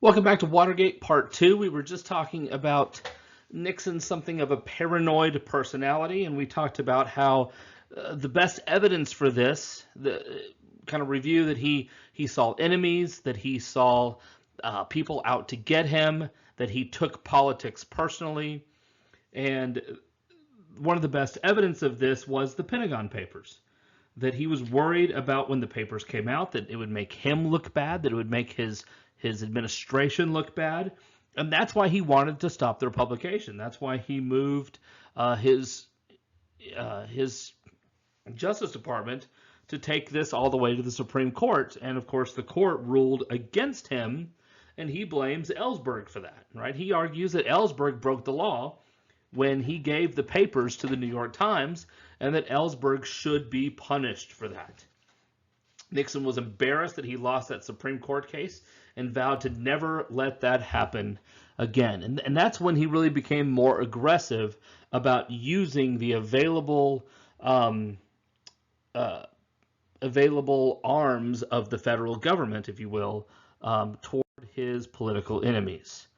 Welcome back to Watergate Part 2. We were just talking about Nixon, something of a paranoid personality, and we talked about how the best evidence for this, the kind of review that he saw enemies, that he saw people out to get him, that he took politics personally, and one of the best evidence of this was the Pentagon Papers. That he was worried about when the papers came out that it would make him look bad, that it would make his administration look bad, and that's why he wanted to stop their publication. That's why he moved his Justice Department to take this all the way to the Supreme Court, and of course the court ruled against him, and he blames Ellsberg for that. Right? He argues that Ellsberg broke the law when he gave the papers to the New York Times, and that Ellsberg should be punished for that. Nixon was embarrassed that he lost that Supreme Court case and vowed to never let that happen again. And that's when he really became more aggressive about using the available arms of the federal government, if you will, toward his political enemies.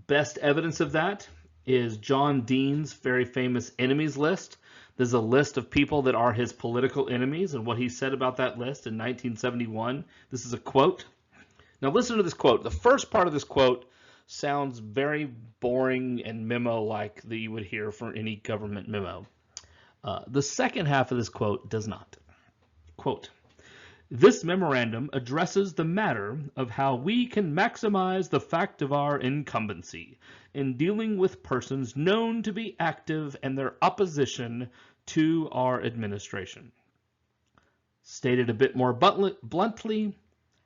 Best evidence of that is John Dean's very famous enemies list. There's a list of people that are his political enemies, and what he said about that list in 1971. This is a quote. Now listen to this quote. The first part of this quote sounds very boring and memo-like that you would hear from any government memo. The second half of this quote does not. Quote, "This memorandum addresses the matter of how we can maximize the fact of our incumbency in dealing with persons known to be active in their opposition to our administration. Stated a bit more bluntly,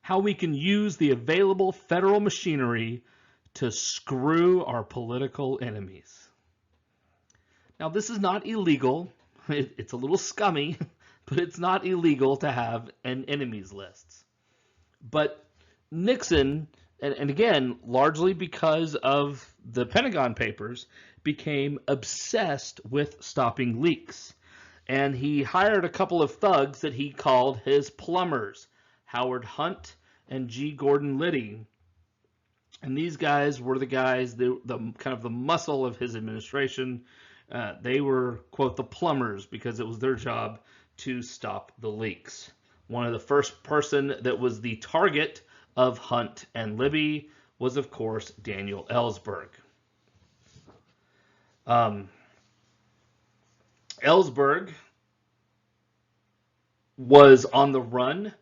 how we can use the available federal machinery to screw our political enemies." Now, this is not illegal. It's a little scummy, but it's not illegal to have an enemies list. But Nixon, and again, largely because of the Pentagon Papers, became obsessed with stopping leaks. And he hired a couple of thugs that he called his plumbers, Howard Hunt and G. Gordon Liddy. And these guys were the guys, the kind of the muscle of his administration. They were, quote, the plumbers, because it was their job to stop the leaks. One of the first person that was the target of Hunt and Libby was, of course, Daniel Ellsberg. Ellsberg was on the run,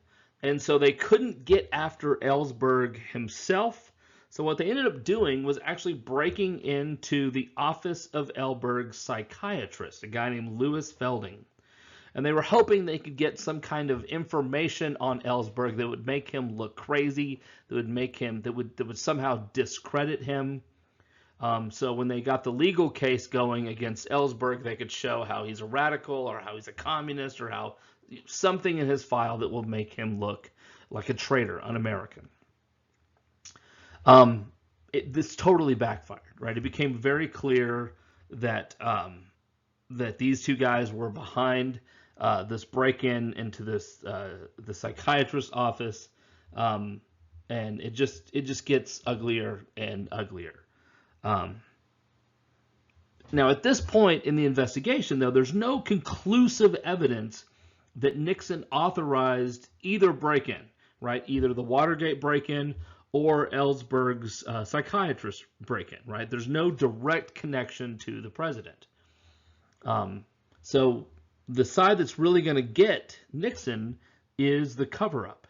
and so they couldn't get after Ellsberg himself. So what they ended up doing was actually breaking into the office of Ellsberg's psychiatrist, a guy named Louis Felding. And they were hoping they could get some kind of information on Ellsberg that would make him look crazy, that would somehow discredit him. So when they got the legal case going against Ellsberg, they could show how he's a radical or how he's a communist or how something in his file that will make him look like a traitor, un-American. This totally backfired, right? It became very clear that that these two guys were behind this break-in into this the psychiatrist's office, and it just gets uglier and uglier. Now, at this point in the investigation, though, there's no conclusive evidence that Nixon authorized either break-in, right? Either the Watergate break-in or Ellsberg's psychiatrist break-in, right? There's no direct connection to the president. So the side that's really going to get Nixon is the cover-up.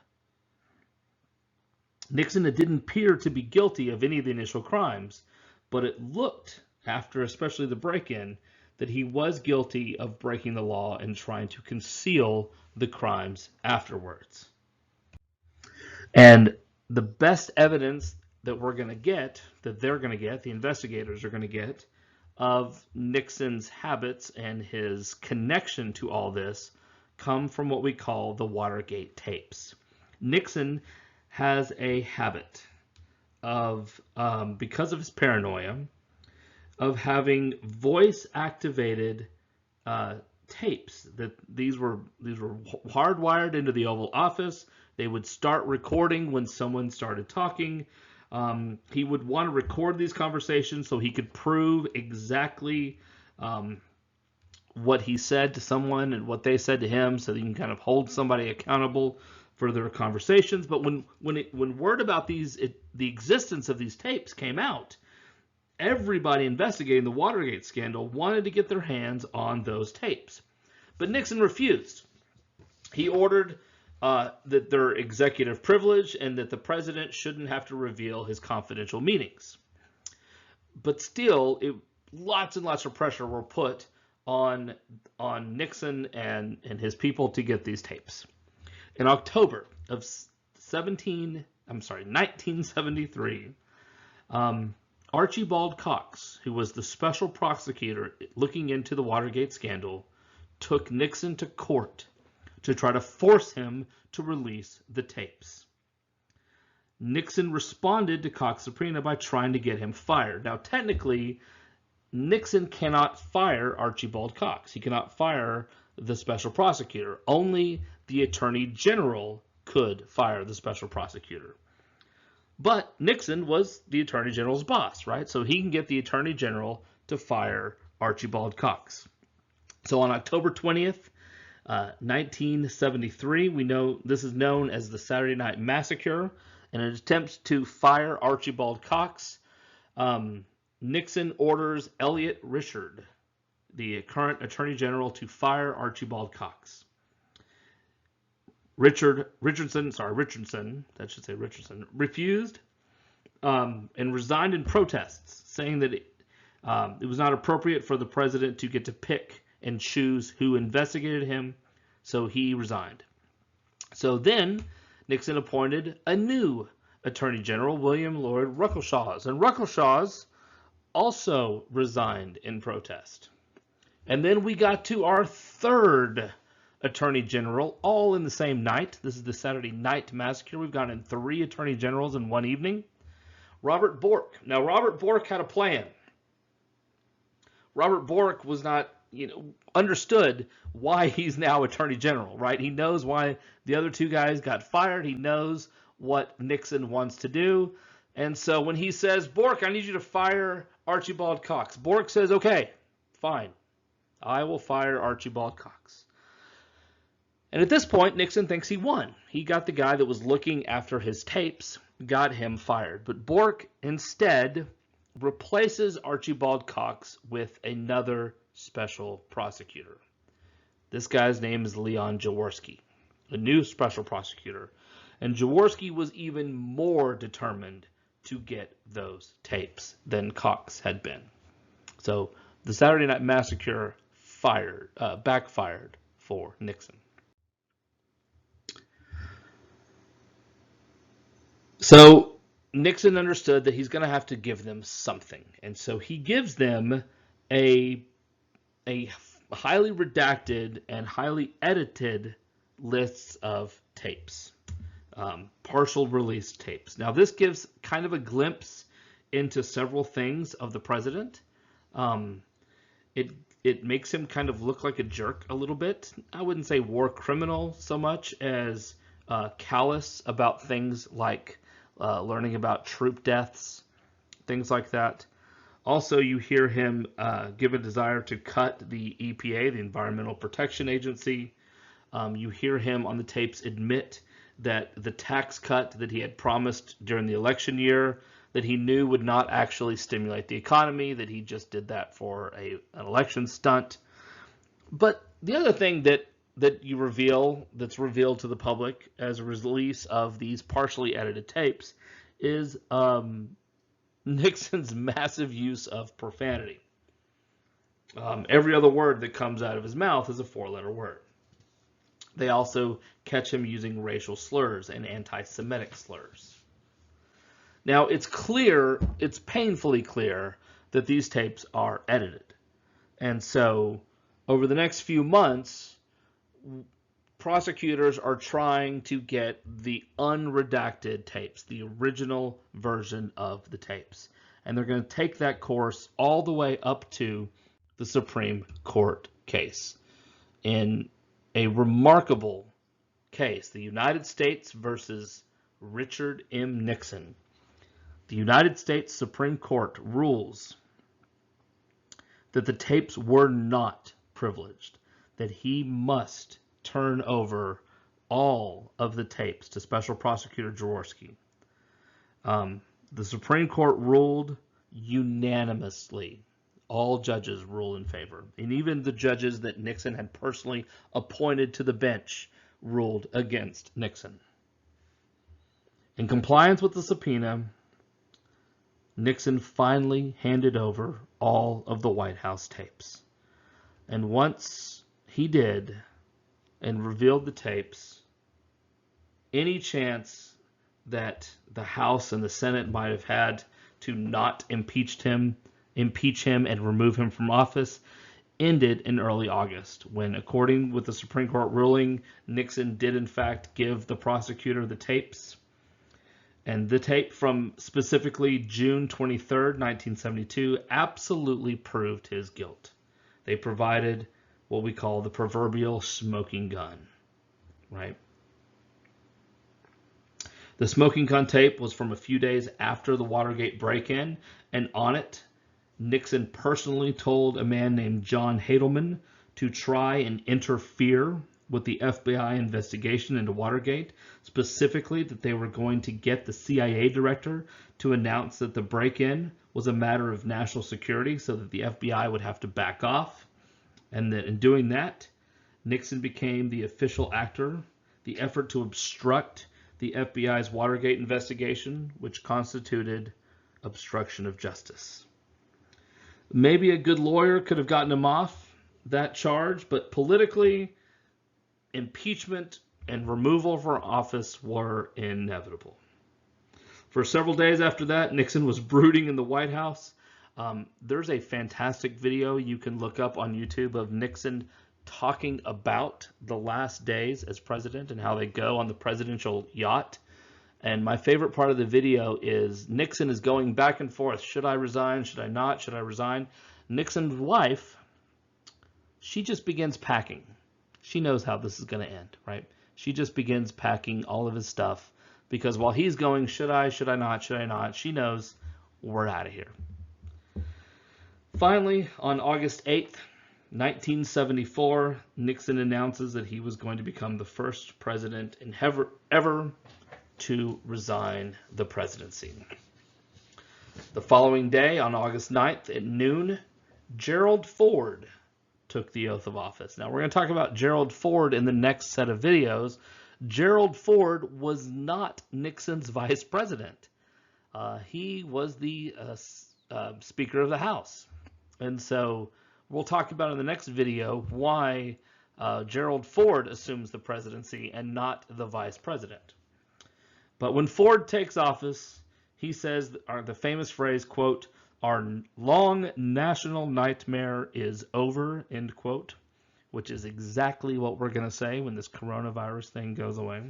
Nixon didn't appear to be guilty of any of the initial crimes, but it looked, after especially the break-in, that he was guilty of breaking the law and trying to conceal the crimes afterwards. And the best evidence that we're going to get, that they're going to get, the investigators are going to get, of Nixon's habits and his connection to all this come from what we call the Watergate tapes. Nixon has a habit of, because of his paranoia, of having voice-activated tapes. That these were hardwired into the Oval Office. They would start recording when someone started talking. He would want to record these conversations so he could prove exactly what he said to someone and what they said to him, so that you can kind of hold somebody accountable for their conversations. But when word about the existence of these tapes came out, everybody investigating the Watergate scandal wanted to get their hands on those tapes. But Nixon refused. He ordered that they're executive privilege and that the president shouldn't have to reveal his confidential meetings. But still, lots and lots of pressure were put on Nixon and his people to get these tapes. In October of 1973, Archibald Cox, who was the special prosecutor looking into the Watergate scandal, took Nixon to court to try to force him to release the tapes. Nixon responded to Cox's subpoena by trying to get him fired. Now, technically, Nixon cannot fire Archibald Cox. He cannot fire the special prosecutor. Only the Attorney General could fire the special prosecutor. But Nixon was the Attorney General's boss, right? So he can get the Attorney General to fire Archibald Cox. So on October 20th, 1973, we know this is known as the Saturday Night Massacre. In an attempt to fire Archibald Cox, Nixon orders Elliot Richard, the current Attorney General, to fire Archibald Cox. Richardson refused and resigned in protests, saying that it was not appropriate for the president to get to pick and choose who investigated him, so he resigned. So then Nixon appointed a new Attorney General, William Lloyd Ruckelshaus, and Ruckelshaus also resigned in protest. And then we got to our third Attorney General, all in the same night. This is the Saturday Night Massacre. We've gotten 3 Attorney Generals in one evening. Robert Bork. Now, Robert Bork had a plan. Robert Bork was not, understood why he's now Attorney General, right? He knows why the other 2 guys got fired. He knows what Nixon wants to do. And so when he says, Bork, I need you to fire Archibald Cox, Bork says, okay, fine. I will fire Archibald Cox. And at this point, Nixon thinks he won. He got the guy that was looking after his tapes, got him fired. But Bork instead replaces Archibald Cox with another special prosecutor. This guy's name is Leon Jaworski, a new special prosecutor. And Jaworski was even more determined to get those tapes than Cox had been. So the Saturday Night Massacre backfired for Nixon. So Nixon understood that he's going to have to give them something. And so he gives them a highly redacted and highly edited lists of tapes, partial release tapes. Now, this gives kind of a glimpse into several things of the president. It makes him kind of look like a jerk a little bit. I wouldn't say war criminal so much as callous about things like learning about troop deaths, things like that. Also, you hear him give a desire to cut the EPA, the Environmental Protection Agency. You hear him on the tapes admit that the tax cut that he had promised during the election year that he knew would not actually stimulate the economy, that he just did that for an election stunt. But the other thing that's revealed to the public as a release of these partially edited tapes is Nixon's massive use of profanity. Every other word that comes out of his mouth is a 4-letter word. They also catch him using racial slurs and anti-Semitic slurs. Now, it's painfully clear that these tapes are edited. And so, over the next few months, prosecutors are trying to get the unredacted tapes, the original version of the tapes. And they're going to take that course all the way up to the Supreme Court case. In a remarkable case, the United States versus Richard M. Nixon. The United States Supreme Court rules that the tapes were not privileged, that he must turn over all of the tapes to Special Prosecutor Jaworski. The Supreme Court ruled unanimously. All judges ruled in favor. And even the judges that Nixon had personally appointed to the bench ruled against Nixon. In compliance with the subpoena, Nixon finally handed over all of the White House tapes. And once he did and revealed the tapes, any chance that the House and the Senate might have had to not impeach him and remove him from office ended in early August, when, according with the Supreme Court ruling, Nixon did in fact give the prosecutor the tapes. And the tape from specifically June 23rd, 1972, absolutely proved his guilt. They provided what we call the proverbial smoking gun, right? The smoking gun tape was from a few days after the Watergate break-in, and on it, Nixon personally told a man named John Hadelman to try and interfere with the FBI investigation into Watergate, specifically that they were going to get the CIA director to announce that the break-in was a matter of national security so that the FBI would have to back off. And that in doing that, Nixon became the official actor. The effort to obstruct the FBI's Watergate investigation, which constituted obstruction of justice. Maybe a good lawyer could have gotten him off that charge, but politically, impeachment and removal from office were inevitable. For several days after that, Nixon was brooding in the White House. There's a fantastic video you can look up on YouTube of Nixon talking about the last days as president and how they go on the presidential yacht. And my favorite part of the video is Nixon is going back and forth. Should I resign? Should I not? Should I resign? Nixon's wife, she just begins packing. She knows how this is going to end, right? She just begins packing all of his stuff because while he's going, should I not, should I not, she knows we're out of here. Finally, on August 8th, 1974, Nixon announces that he was going to become the first president in ever to resign the presidency. The following day, on August 9th at noon, Gerald Ford took the oath of office. Now, we're going to talk about Gerald Ford in the next set of videos. Gerald Ford was not Nixon's vice president. He was the Speaker of the House. And so we'll talk about in the next video why Gerald Ford assumes the presidency and not the vice president. But when Ford takes office, he says the famous phrase, quote, "Our long national nightmare is over," end quote, which is exactly what we're going to say when this coronavirus thing goes away.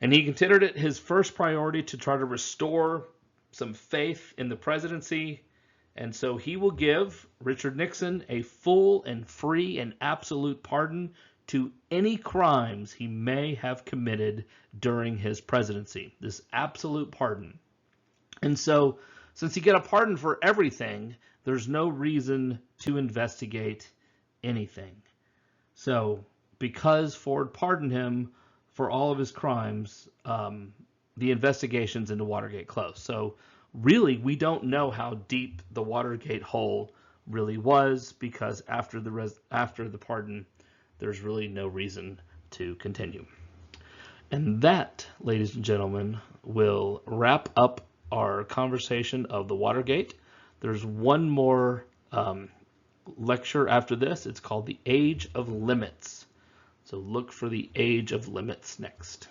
And he considered it his first priority to try to restore some faith in the presidency. And so he will give Richard Nixon a full and free and absolute pardon to any crimes he may have committed during his presidency. This absolute pardon. And so, since you get a pardon for everything, there's no reason to investigate anything. So, because Ford pardoned him for all of his crimes, the investigations into Watergate closed. So, really, we don't know how deep the Watergate hole really was, because after the pardon, there's really no reason to continue. And that, ladies and gentlemen, will wrap up our conversation of the Watergate. There's one more lecture after this. It's called The Age of Limits. So look for The Age of Limits next.